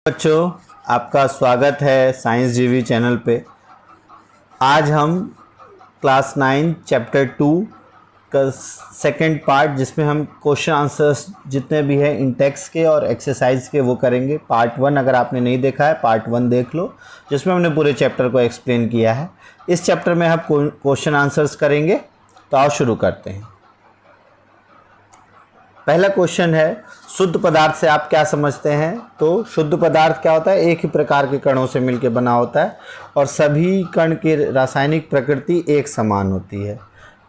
बच्चों, आपका स्वागत है साइंस जीवी चैनल पे। आज हम क्लास 9 चैप्टर 2 का सेकंड पार्ट, जिसमें हम क्वेश्चन आंसर्स जितने भी हैं इन टेक्स्ट के और एक्सरसाइज के वो करेंगे। पार्ट 1 अगर आपने नहीं देखा है, पार्ट 1 देख लो, जिसमें हमने पूरे चैप्टर को एक्सप्लेन किया है। इस चैप्टर में हम क्वेश्चन आंसर्स करेंगे। तो आओ शुरू करते हैं। पहला क्वेश्चन है, शुद्ध पदार्थ से आप क्या समझते हैं? तो शुद्ध पदार्थ क्या होता है? एक ही प्रकार के कणों से मिलकर बना होता है और सभी कण की रासायनिक प्रकृति एक समान होती है।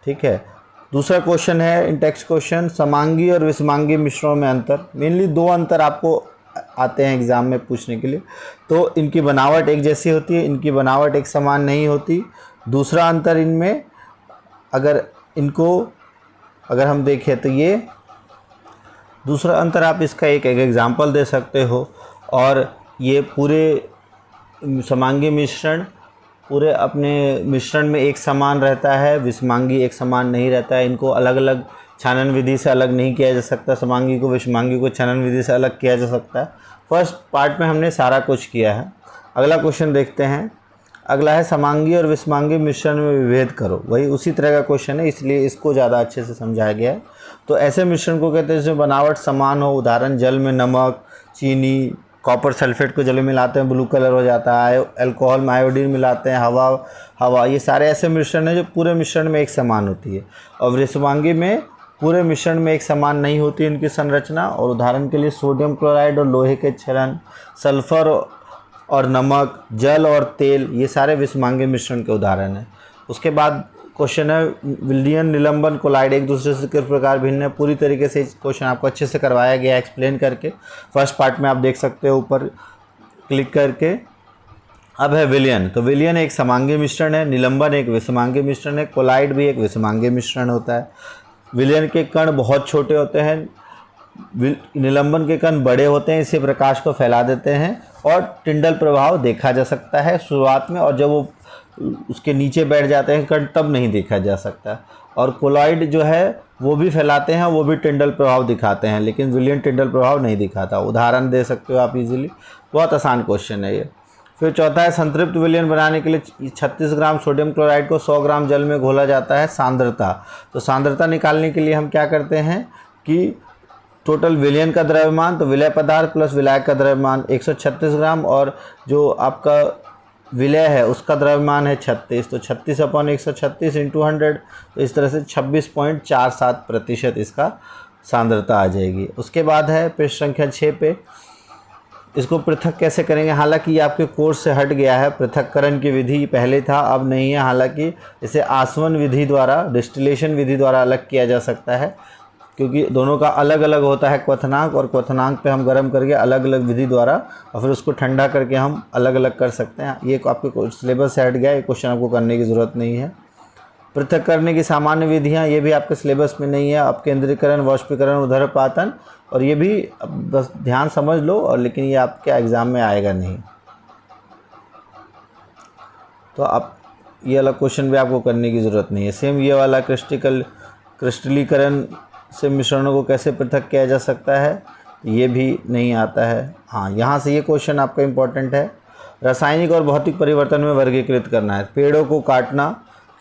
ठीक है। दूसरा क्वेश्चन है इन टेक्स्ट क्वेश्चन, समांगी और विषमांगी मिश्रणों में अंतर। मेनली दो अंतर आपको आते हैं एग्जाम में पूछने के लिए। तो इनकी बनावट एक जैसी होती है, इनकी बनावट एक समान नहीं होती। दूसरा अंतर इनमें अगर हम देखें तो ये दूसरा अंतर, आप इसका एक एग्जाम्पल दे सकते हो। और ये पूरे समांगी मिश्रण पूरे अपने मिश्रण में एक समान रहता है, विषमांगी एक समान नहीं रहता है। इनको अलग अलग छानन विधि से अलग नहीं किया जा सकता। समांगी को विषमांगी को छानन विधि से अलग किया जा सकता है। फर्स्ट पार्ट में हमने सारा कुछ किया है। अगला क्वेश्चन देखते हैं। अगला है, समांगी और विषमांगी मिश्रण में विभेद करो। वही उसी तरह का क्वेश्चन है, इसलिए इसको ज़्यादा अच्छे से समझाया गया है। तो ऐसे मिश्रण को कहते हैं जिसमें बनावट समान हो। उदाहरण, जल में नमक, चीनी, कॉपर सल्फेट को जल में मिलाते हैं, ब्लू कलर हो जाता है। अल्कोहल में आयोडीन मिलाते हैं, हवा, ये सारे ऐसे मिश्रण हैं जो पूरे मिश्रण में एक समान होती है। और विषमांगी में पूरे मिश्रण में एक समान नहीं होती इनकी संरचना। और उदाहरण के लिए सोडियम क्लोराइड और लोहे के क्षरण, सल्फर और नमक, जल और तेल, ये सारे विषमांगी मिश्रण के उदाहरण हैं। उसके बाद क्वेश्चन है, विलयन, निलंबन, कोलाइड एक दूसरे से किस प्रकार भिन्न है। पूरी तरीके से क्वेश्चन आपको अच्छे से करवाया गया एक्सप्लेन करके। फर्स्ट पार्ट में आप देख सकते हो ऊपर क्लिक करके। अब है विलयन। तो विलयन एक समांगी मिश्रण है, निलंबन एक विषमांगी मिश्रण है, कोलाइड भी एक विषमांगी मिश्रण होता है। विलयन के कण बहुत छोटे होते हैं, निलंबन के कण बड़े होते हैं, इससे प्रकाश को फैला देते हैं और टिंडल प्रभाव देखा जा सकता है शुरुआत में, और जब वो उसके नीचे बैठ जाते हैं कण तब नहीं देखा जा सकता। और कोलॉइड जो है वो भी फैलाते हैं, वो भी टिंडल प्रभाव दिखाते हैं, लेकिन विलयन टिंडल प्रभाव नहीं दिखाता। उदाहरण दे सकते हो आप इजीली। बहुत आसान क्वेश्चन है ये। फिर चौथा है, संतृप्त विलयन बनाने के लिए 36 ग्राम सोडियम क्लोराइड को 100 ग्राम जल में घोला जाता है। सांद्रता, तो सांद्रता निकालने के लिए हम क्या करते हैं कि टोटल विलयन का द्रव्यमान, तो विलय पदार्थ प्लस विलायक का द्रव्यमान 136 ग्राम, और जो आपका विलय है उसका द्रव्यमान है 36, तो 36/136 × 100, तो इस तरह से 26.47% इसका सांद्रता आ जाएगी। उसके बाद है पृष्ठ संख्या 6 पे, इसको पृथक कैसे करेंगे। हालांकि ये आपके कोर्स से हट गया है, पृथक्करण की विधि पहले था अब नहीं है। हालांकि इसे आसवन विधि द्वारा, डिस्टिलेशन विधि द्वारा अलग किया जा सकता है, क्योंकि दोनों का अलग अलग होता है क्वथनांक, और क्वथनांक पे हम गर्म करके अलग अलग विधि द्वारा और फिर उसको ठंडा करके हम अलग अलग कर सकते हैं। ये आपके सिलेबस से हट गया, ये क्वेश्चन आपको करने की ज़रूरत नहीं है। पृथक करने की सामान्य विधियाँ, ये भी आपके सिलेबस में नहीं है। अपकेंद्रीकरण, वाष्पीकरण, ऊर्ध्वपातन, और ये भी बस ध्यान समझ लो, और लेकिन ये आपके एग्ज़ाम में आएगा नहीं। तो आप ये वाला क्वेश्चन भी आपको करने की ज़रूरत नहीं है। सेम ये वाला क्रिस्टलीकरण से मिश्रणों को कैसे पृथक किया जा सकता है, ये भी नहीं आता है। हाँ, यहाँ से ये क्वेश्चन आपका इम्पोर्टेंट है। रासायनिक और भौतिक परिवर्तन में वर्गीकृत करना है। पेड़ों को काटना,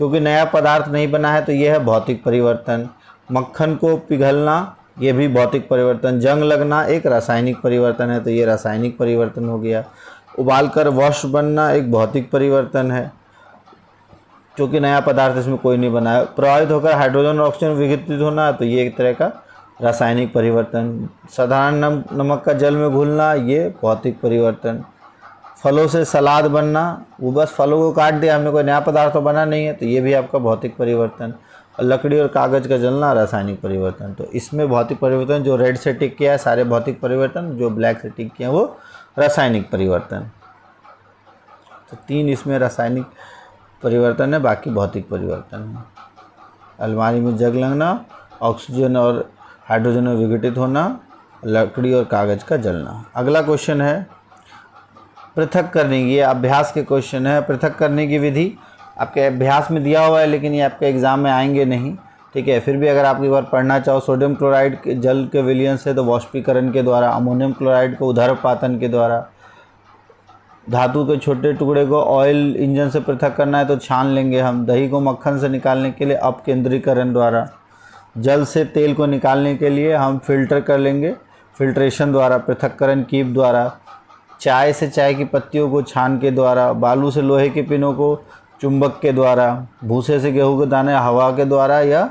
क्योंकि नया पदार्थ नहीं बना है, तो ये है भौतिक परिवर्तन। मक्खन को पिघलना, ये भी भौतिक परिवर्तन। जंग लगना एक रासायनिक परिवर्तन है, तो ये रासायनिक परिवर्तन हो गया। उबालकर वॉश बनना एक भौतिक परिवर्तन है, क्योंकि नया पदार्थ इसमें कोई नहीं बना है। प्रभावित होकर हाइड्रोजन और ऑक्सीजन विघटित होना, तो ये एक तरह का रासायनिक परिवर्तन। साधारण नमक का जल में घुलना, ये भौतिक परिवर्तन। फलों से सलाद बनना, वो बस फलों को काट दिया हमने, कोई नया पदार्थ तो बना नहीं है, तो ये भी आपका भौतिक परिवर्तन। और लकड़ी और कागज़ का जलना रासायनिक परिवर्तन। तो इसमें भौतिक परिवर्तन जो रेड से टिक किया है सारे भौतिक परिवर्तन, जो ब्लैक से टिक किया है वो रासायनिक परिवर्तन। तो 3 इसमें रासायनिक परिवर्तन है, बाकी भौतिक परिवर्तन है। अलमारी में जंग लगना, ऑक्सीजन और हाइड्रोजन में विघटित होना, लकड़ी और कागज़ का जलना। अगला क्वेश्चन है पृथक करने की, ये अभ्यास के क्वेश्चन है। पृथक करने की विधि आपके अभ्यास में दिया हुआ है, लेकिन ये आपके एग्ज़ाम में आएंगे नहीं। ठीक है, फिर भी अगर आप एक बार पढ़ना चाहो, सोडियम क्लोराइड के जल के विलयन से तो वाष्पीकरण के द्वारा, अमोनियम क्लोराइड को ऊर्ध्वपातन के द्वारा, धातु के छोटे टुकड़े को ऑयल इंजन से पृथक करना है तो छान लेंगे हम। दही को मक्खन से निकालने के लिए अपकेंद्रीकरण द्वारा। जल से तेल को निकालने के लिए हम फिल्टर कर लेंगे फिल्ट्रेशन द्वारा, पृथक्करण कीप द्वारा। चाय से चाय की पत्तियों को छान के द्वारा। बालू से लोहे के पिनों को चुंबक के द्वारा। भूसे से गेहूं के दाने हवा के द्वारा या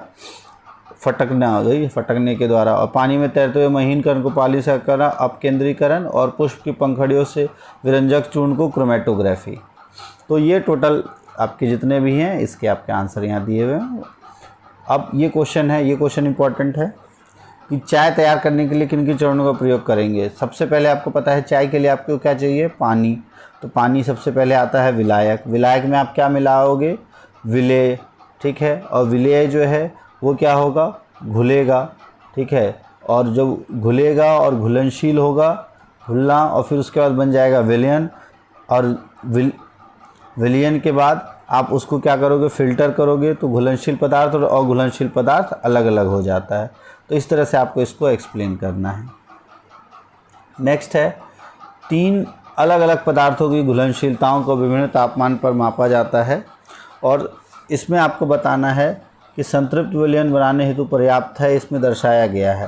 फटकने के द्वारा। और पानी में तैरते हुए महीन कण को पॉलिश करना अपकेंद्रीकरण। और पुष्प की पंखड़ियों से विरंजक चूर्ण को क्रोमेटोग्राफी। तो ये टोटल आपके जितने भी हैं इसके आपके आंसर यहाँ दिए हुए हैं। अब ये क्वेश्चन है, ये क्वेश्चन इंपॉर्टेंट है कि चाय तैयार करने के लिए किन किन चरणों का प्रयोग करेंगे। सबसे पहले आपको पता है चाय के लिए आपको क्या चाहिए, पानी। तो पानी सबसे पहले आता है विलायक। विलायक में आप क्या मिलाओगे, विलेय, ठीक है। और विलेय जो है वो क्या होगा, घुलेगा, ठीक है। और जब घुलेगा और घुलनशील होगा, घुलना, और फिर उसके बाद बन जाएगा विलयन। और विलयन के बाद आप उसको क्या करोगे, फ़िल्टर करोगे तो घुलनशील पदार्थ और अघुलनशील पदार्थ अलग अलग हो जाता है। तो इस तरह से आपको इसको एक्सप्लेन करना है। नेक्स्ट है 3 अलग अलग पदार्थों की घुलनशीलताओं को विभिन्न तापमान पर मापा जाता है। और इसमें आपको बताना है कि संतृप्त विलयन बनाने हेतु पर्याप्त है, इसमें दर्शाया गया है।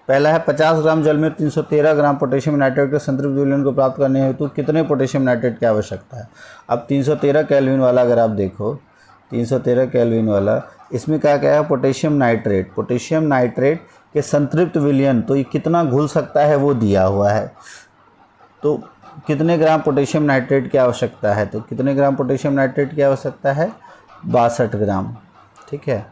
पहला है 50 ग्राम जल में 313 ग्राम पोटेशियम नाइट्रेट के संतृप्त विलयन को प्राप्त करने हेतु कितने पोटेशियम नाइट्रेट की आवश्यकता है। अब 313 केल्विन वाला अगर आप देखो, 313 केल्विन वाला, इसमें क्या क्या है, पोटेशियम नाइट्रेट। पोटेशियम नाइट्रेट के संतृप्त विलयन तो ये कितना घुल सकता है वो दिया हुआ है। तो कितने ग्राम पोटेशियम नाइट्रेट की आवश्यकता है, तो कितने ग्राम पोटेशियम नाइट्रेट की आवश्यकता है, 62 ग्राम, ठीक है।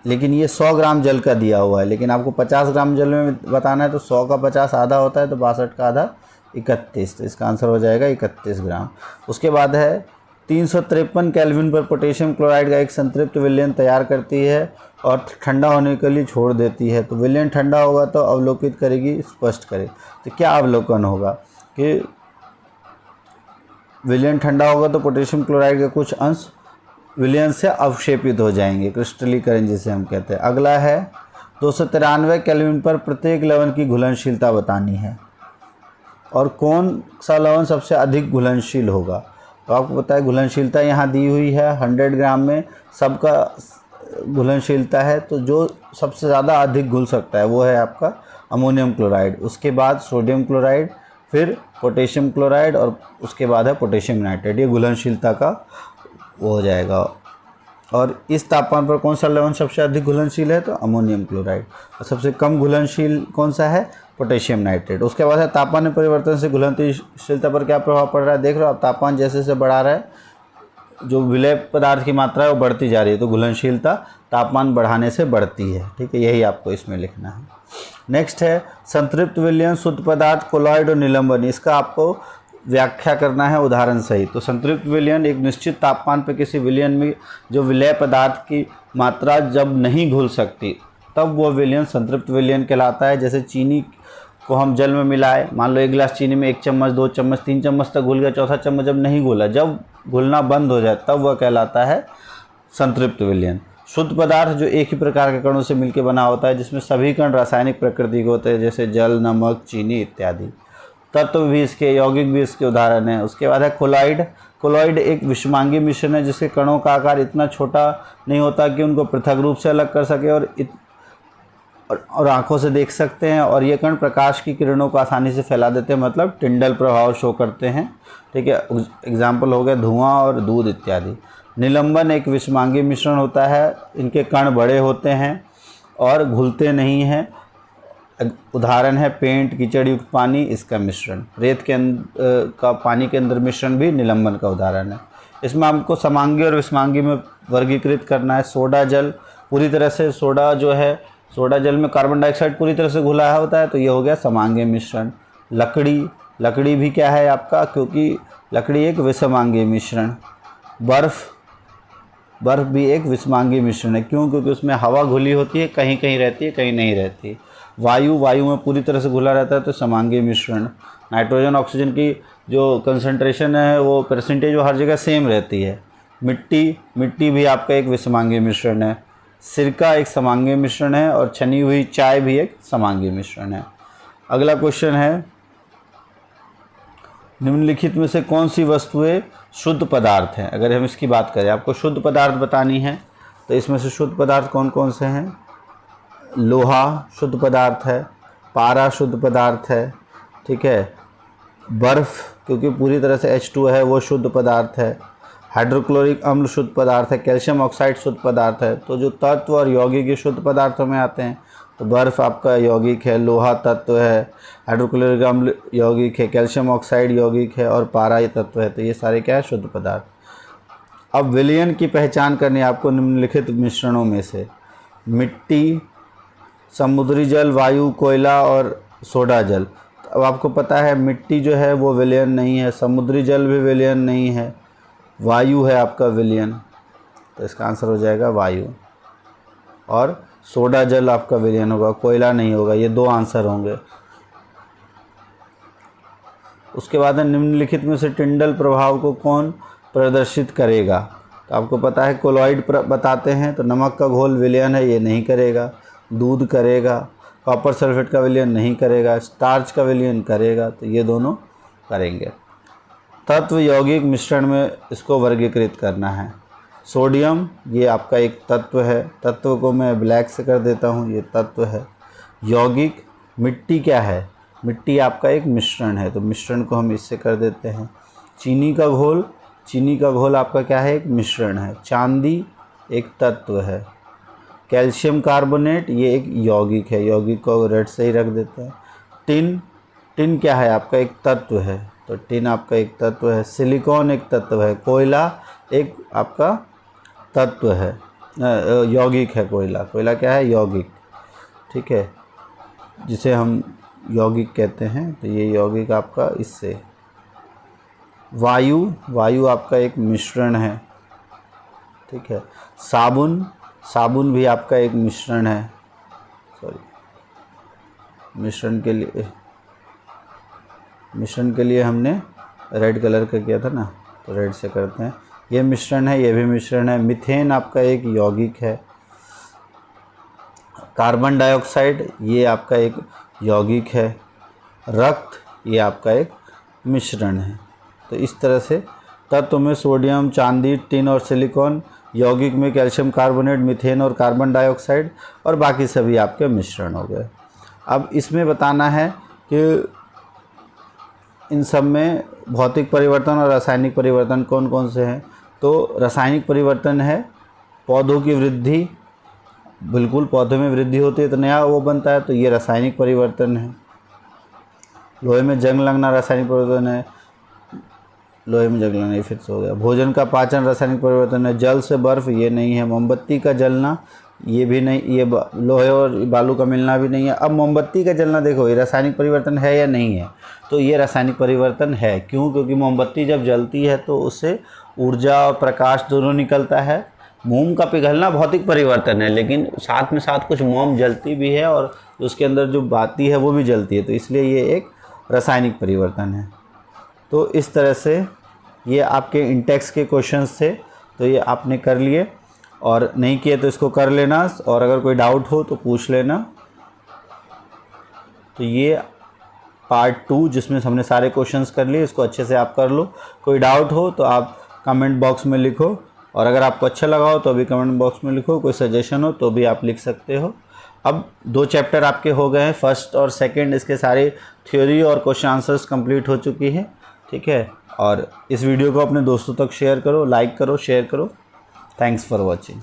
लेकिन ये 100 ग्राम जल का दिया हुआ है, लेकिन आपको 50 ग्राम जल में बताना है तो 100 का 50 आधा होता है, तो 62 का आधा 31, तो इसका आंसर हो जाएगा 31 ग्राम। उसके बाद है 353 केल्विन पर पोटेशियम क्लोराइड का एक संतृप्त विलयन तैयार करती है और ठंडा होने के लिए छोड़ देती है। तो विलयन ठंडा होगा तो अवलोकित करेगी, स्पष्ट करे। तो क्या अवलोकन होगा कि विलयन ठंडा होगा तो पोटेशियम क्लोराइड का कुछ अंश विलयन से अवक्षेपित हो जाएंगे, क्रिस्टलीकरण जिसे हम कहते हैं। अगला है 293 केल्विन पर प्रत्येक लवण की घुलनशीलता बतानी है और कौन सा लवण सबसे अधिक घुलनशील होगा। तो आपको पता है घुलनशीलता यहाँ दी हुई है 100 ग्राम में सबका घुलनशीलता है, तो जो सबसे ज़्यादा अधिक घुल सकता है वो है आपका अमोनियम क्लोराइड। उसके बाद सोडियम क्लोराइड, फिर पोटेशियम क्लोराइड और उसके बाद है पोटेशियम नाइट्रेट। ये घुलनशीलता का वो हो जाएगा। और इस तापमान पर कौन सा लवण सबसे अधिक घुलनशील है, तो अमोनियम क्लोराइड। और सबसे कम घुलनशील कौन सा है, पोटेशियम नाइट्रेट। उसके बाद है तापमान में परिवर्तन से घुलनशीलता पर क्या प्रभाव पड़ रहा है। देख रहे हो आप, तापमान जैसे जैसे बढ़ा रहा है जो विलेय पदार्थ की मात्रा है वो बढ़ती जा रही है, तो घुलनशीलता तापमान बढ़ाने से बढ़ती है, ठीक है। यही आपको इसमें लिखना है। नेक्स्ट है संतृप्त विलयन, शुद्ध पदार्थ, कोलॉइड और निलंबन। इसका आपको व्याख्या करना है उदाहरण सहित। तो संतृप्त विलयन एक निश्चित तापमान पर किसी विलयन में जो विलेय पदार्थ की मात्रा जब नहीं घुल सकती तब वो विलयन संतृप्त विलयन कहलाता है। जैसे चीनी को हम जल में मिलाए, मान लो 1 गिलास चीनी में 1 चम्मच, 2 चम्मच, 3 चम्मच तक घुल गया, चौथा चम्मच जब नहीं घुला, जब घुलना बंद हो जाए तब वह कहलाता है संतृप्त विलयन। शुद्ध पदार्थ जो एक ही प्रकार के कणों से मिलकर बना होता है, जिसमें सभी कण रासायनिक प्रकृति के होते हैं, जैसे जल, नमक, चीनी इत्यादि। तत्व भी इसके, यौगिक भी इसके उदाहरण हैं। उसके बाद है कोलॉइड। कोलॉइड एक विषमांगी मिश्रण है जिसके कणों का आकार इतना छोटा नहीं होता कि उनको पृथक रूप से अलग कर सके और आंखों से देख सकते हैं। और ये कण प्रकाश की किरणों को आसानी से फैला देते हैं, मतलब टिंडल प्रभाव शो करते हैं, ठीक है। एग्जाम्पल हो गया धुआं और दूध इत्यादि। निलंबन एक विषमांगी मिश्रण होता है, इनके कण बड़े होते हैं और घुलते नहीं हैं। उदाहरण है पेंट, कीचड़ युक्त पानी, इसका मिश्रण। रेत के का पानी के अंदर मिश्रण भी निलंबन का उदाहरण है। इसमें हमको समांगी और विषमांगी में वर्गीकृत करना है। सोडा जल पूरी तरह से, सोडा जो है, सोडा जल में कार्बन डाइऑक्साइड पूरी तरह से घुला होता है, तो ये हो गया समांगी मिश्रण। लकड़ी भी क्या है आपका, क्योंकि लकड़ी एक विषमांगी मिश्रण। बर्फ़ भी एक विषमांगी मिश्रण है, क्यों, क्योंकि उसमें हवा घुली होती है, कहीं कहीं रहती है, कहीं नहीं रहती। वायु में पूरी तरह से घुला रहता है, तो समांगी मिश्रण। नाइट्रोजन ऑक्सीजन की जो कंसंट्रेशन है वो परसेंटेज वो हर जगह सेम रहती है। मिट्टी भी आपका एक विषमांगी मिश्रण है। सिरका एक समांगी मिश्रण है और छनी हुई चाय भी एक समांगी मिश्रण है। अगला क्वेश्चन है निम्नलिखित में से कौन सी वस्तुएं शुद्ध पदार्थ हैं? अगर हम इसकी बात करें, आपको शुद्ध पदार्थ बतानी है, तो इसमें से शुद्ध पदार्थ कौन कौन से हैं? लोहा शुद्ध पदार्थ है, पारा शुद्ध पदार्थ है, ठीक है, बर्फ़ क्योंकि पूरी तरह से H2 है वो शुद्ध पदार्थ है, हाइड्रोक्लोरिक अम्ल शुद्ध पदार्थ है, कैल्शियम ऑक्साइड शुद्ध पदार्थ है। तो जो तत्व और यौगिक के शुद्ध पदार्थों में आते हैं, तो बर्फ़ आपका यौगिक है, लोहा तत्व है, हाइड्रोक्लोरिक अम्ल यौगिक है, कैल्शियम ऑक्साइड यौगिक है और पारा ये तत्व है। तो ये सारे क्या है? शुद्ध पदार्थ। अब विलयन की पहचान करनी है आपको निम्नलिखित मिश्रणों में से। मिट्टी, समुद्री जल, वायु, कोयला और सोडा जल। अब आपको पता है मिट्टी जो है वो विलयन नहीं है, समुद्री जल भी विलयन नहीं है, वायु है आपका विलयन, तो इसका आंसर हो जाएगा वायु। और सोडा जल आपका विलयन होगा, कोयला नहीं होगा। ये दो आंसर होंगे। उसके बाद निम्नलिखित में से टिंडल प्रभाव को कौन प्रदर्शित करेगा? तो आपको पता है कोलॉइड बताते हैं, तो नमक का घोल विलयन है, ये नहीं करेगा। दूध करेगा, कॉपर सल्फेट का विलयन नहीं करेगा, स्टार्च का विलयन करेगा, तो ये दोनों करेंगे। तत्व यौगिक मिश्रण में इसको वर्गीकृत करना है। सोडियम ये आपका एक तत्व है, तत्व को मैं ब्लैक से कर देता हूँ, ये तत्व है। यौगिक, मिट्टी क्या है? मिट्टी आपका एक मिश्रण है, तो मिश्रण को हम इससे कर देते हैं। चीनी का घोल, चीनी का घोल आपका क्या है? एक मिश्रण है। चांदी एक तत्व है। कैल्शियम कार्बोनेट ये एक यौगिक है, यौगिक को रेड से ही रख देते हैं। टिन, टिन क्या है? आपका एक तत्व है, तो टिन आपका एक तत्व है। सिलिकॉन एक तत्व है। कोयला एक आपका तत्व है, यौगिक है कोयला। कोयला क्या है? यौगिक, ठीक है, जिसे हम यौगिक कहते हैं, तो ये यौगिक आपका इससे। वायु, वायु आपका एक मिश्रण है, ठीक है। साबुन, साबुन भी आपका एक मिश्रण है, सॉरी, मिश्रण के लिए हमने रेड कलर का किया था ना, तो रेड से करते हैं। ये मिश्रण है, ये भी मिश्रण है। मीथेन आपका एक यौगिक है। कार्बन डाइऑक्साइड ये आपका एक यौगिक है। रक्त ये आपका एक मिश्रण है। तो इस तरह से तत्व में सोडियम, चांदी, टिन और सिलिकॉन, यौगिक में कैल्शियम कार्बोनेट, मीथेन और कार्बन डाइऑक्साइड, और बाकी सभी आपके मिश्रण हो गए। अब इसमें बताना है कि इन सब में भौतिक परिवर्तन और रासायनिक परिवर्तन कौन कौन से हैं। तो रासायनिक परिवर्तन है पौधों की वृद्धि, बिल्कुल पौधों में वृद्धि होती है तो नया वो बनता है, तो ये रासायनिक परिवर्तन है। लोहे में जंग लगना रासायनिक परिवर्तन है, लोहे में जंग लगना ये फिर से हो गया। भोजन का पाचन रासायनिक परिवर्तन है। जल से बर्फ़ ये नहीं है। मोमबत्ती का जलना ये भी नहीं, ये लोहे और बालू का मिलना भी नहीं है। अब मोमबत्ती का जलना देखो, ये रासायनिक परिवर्तन है या नहीं है? तो ये रासायनिक परिवर्तन है। क्यों? क्योंकि मोमबत्ती जब जलती है तो उससे ऊर्जा और प्रकाश दोनों निकलता है। मोम का पिघलना भौतिक परिवर्तन है, लेकिन साथ में साथ कुछ मोम जलती भी है और उसके अंदर जो बाती है वो भी जलती है, तो इसलिए ये एक रासायनिक परिवर्तन है। तो इस तरह से ये आपके इंटेक्स के क्वेश्चंस थे, तो ये आपने कर लिए, और नहीं किए तो इसको कर लेना, और अगर कोई डाउट हो तो पूछ लेना। तो ये पार्ट 2 जिसमें हमने सारे क्वेश्चंस कर लिए, इसको अच्छे से आप कर लो। कोई डाउट हो तो आप कमेंट बॉक्स में लिखो, और अगर आपको अच्छा लगा हो तो भी कमेंट बॉक्स में लिखो। कोई सजेशन हो तो भी आप लिख सकते हो। अब 2 चैप्टर आपके हो गए हैं, फर्स्ट और सेकंड, इसके सारे थ्योरी और क्वेश्चन आंसर्स कंप्लीट हो चुकी है, ठीक है। और इस वीडियो को अपने दोस्तों तक शेयर करो, लाइक करो, शेयर करो। Thanks for watching.